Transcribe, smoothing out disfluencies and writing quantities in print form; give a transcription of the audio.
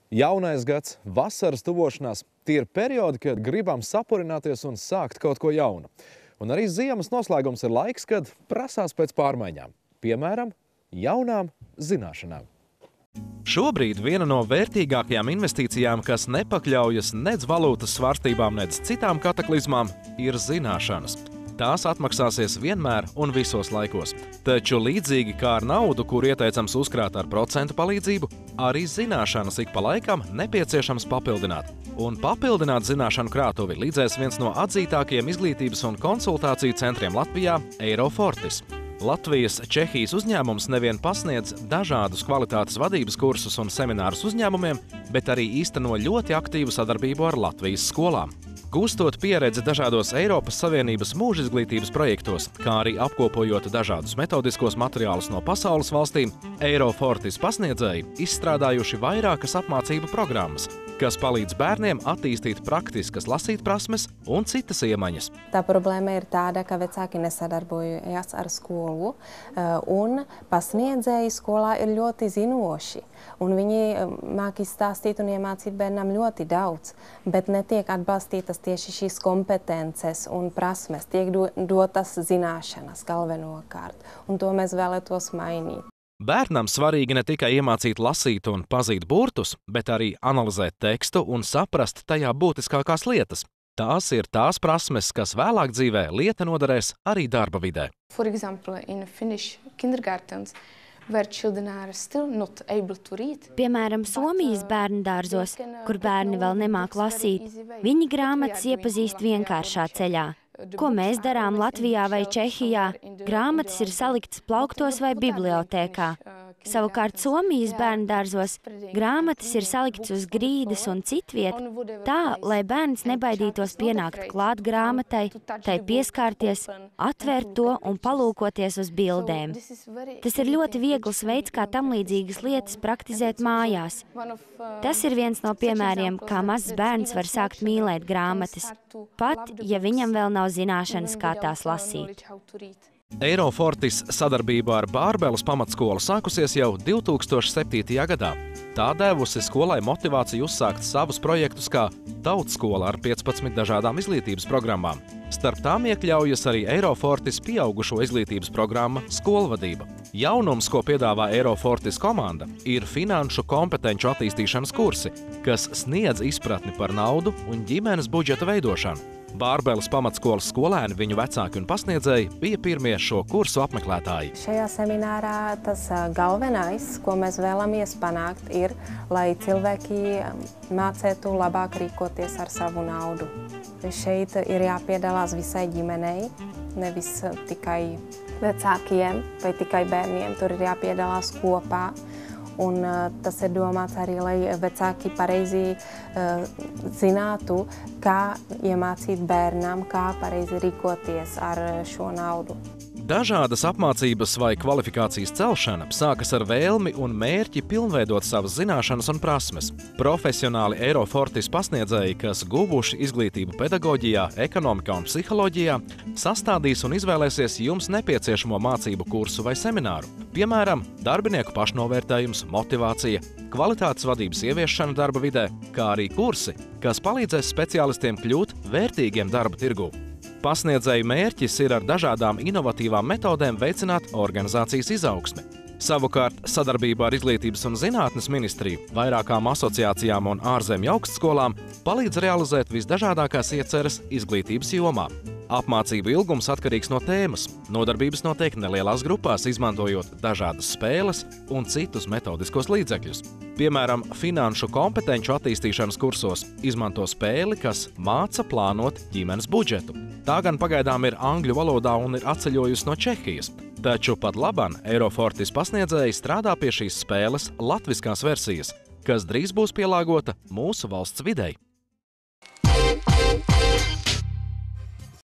Jaunais gads, vasaras tuvošanās – tie ir periodi, kad gribam sapurināties un sākt kaut ko jaunu. Un arī ziemas noslēgums ir laiks, kad prasās pēc pārmaiņām. Piemēram, jaunām zināšanām. Šobrīd viena no vērtīgākajām investīcijām, kas nepakļaujas nedz valūtas svārstībām, nedz citām kataklizmām, ir zināšanas. Tās atmaksāsies vienmēr un visos laikos. Taču līdzīgi kā ar naudu, kur ieteicams uzkrāt ar procentu palīdzību, arī zināšanas ik pa laikam nepieciešams papildināt. Un papildināt zināšanu krātuvi līdzēs viens no atzītākajiem izglītības un konsultāciju centriem Latvijā – Eirofortis. Latvijas Čehijas uzņēmums nevien pasniedz dažādus kvalitātes vadības kursus un seminārus uzņēmumiem, bet arī īsteno ļoti aktīvu sadarbību ar Latvijas skolām. Gūstot pieredzi dažādos Eiropas Savienības mūžizglītības projektos, kā arī apkopojot dažādus metodiskos materiālus no pasaules valstīm, Eirofortis pasniedzēji izstrādājuši vairākas apmācību programmas, kas palīdz bērniem attīstīt praktiskas lasīt prasmes un citas iemaņas. Tā problēma ir tāda, ka vecāki nesadarbojas ar skolu, un pasniedzēji skolā ir ļoti zinoši. Un viņi māk izstāstīt un iemācīt bērnam ļoti daudz, bet netiek atbalstītas tieši šīs kompetences un prasmes, tiek dotas zināšanas galvenokārt, un to mēs vēlētos mainīt. Bērnam svarīgi ne tikai iemācīt lasīt un pazīt burtus, bet arī analizēt tekstu un saprast tajā būtiskākās lietas. Tās ir tās prasmes, kas vēlāk dzīvē lieta noderēs arī darba vidē. For example, in Finnish kindergartens, where children are still not able to read. Piemēram, Somijas bērndārzos, kur bērni vēl nemāk lasīt, viņi grāmatas iepazīst vienkāršā ceļā. Ko mēs darām Latvijā vai Čehijā? Grāmatas ir saliktas plauktos vai bibliotēkā. Savukārt Somijas bērndārzos grāmatas ir saliktas uz grīdas un citviet, tā, lai bērns nebaidītos pienākt klāt grāmatai, tai pieskārties, atvērt to un palūkoties uz bildēm. Tas ir ļoti viegls veids, kā tamlīdzīgas lietas praktizēt mājās. Tas ir viens no piemēriem, kā mazs bērns var sākt mīlēt grāmatas, pat, ja viņam vēl nav zināšanas, kā tās lasīt. Eirofortis sadarbība ar Bārbeles pamatskolu sākusies jau 2007. gadā. Tā devusi skolai motivāciju uzsākt savus projektus kā tautskola ar 15 dažādām izglītības programmām. Starp tām iekļaujas arī Eirofortis pieaugušo izglītības programma Skolvadība. Jaunums, ko piedāvā Eirofortis komanda, ir finanšu kompetenču attīstīšanas kursi, kas sniedz izpratni par naudu un ģimenes budžeta veidošanu. Bārbeles pamatskolas skolēni, viņu vecāki un pasniedzēji bija pirmie šo kursu apmeklētāji. Šajā seminārā tas galvenais, ko mēs vēlamies panākt, ir, lai cilvēki mācētu labāk rīkoties ar savu naudu. Šeit ir jāpiedalās visai ģimenei, nevis tikai vecākiem vai tikai bērniem. Tur ir jāpiedalās kopā. Un tas ir domāts arī, lai vecāki pareizi zinātu, kā iemācīt bērnam, kā pareizi rīkoties ar šo naudu. Dažādas apmācības vai kvalifikācijas celšana sākas ar vēlmi un mērķi pilnveidot savas zināšanas un prasmes. Profesionāli Eirofortis pasniedzēji, kas guvuši izglītību pedagoģijā, ekonomikā un psiholoģijā, sastādīs un izvēlēsies jums nepieciešamo mācību kursu vai semināru. Piemēram, darbinieku pašnovērtējums, motivācija, kvalitātes vadības ieviešana darba vidē, kā arī kursi, kas palīdzēs speciālistiem kļūt vērtīgiem darba tirgū. Pasniedzēju mērķis ir ar dažādām inovatīvām metodēm veicināt organizācijas izaugsmi. Savukārt, sadarbībā ar Izglītības un zinātnes ministriju, vairākām asociācijām un ārzemju augstskolām palīdz realizēt visdažādākās ieceres izglītības jomā. Apmācību ilgums atkarīgs no tēmas. Nodarbības notiek nelielās grupās, izmantojot dažādas spēles un citus metodiskos līdzekļus. Piemēram, finanšu kompetenču attīstīšanas kursos izmanto spēli, kas māca plānot ģimenes budžetu. Tā gan pagaidām ir angļu valodā un ir atceļojusi no Čehijas. Taču pat laban Eirofortis pasniedzēji strādā pie šīs spēles latviskās versijas, kas drīz būs pielāgota mūsu valsts videi.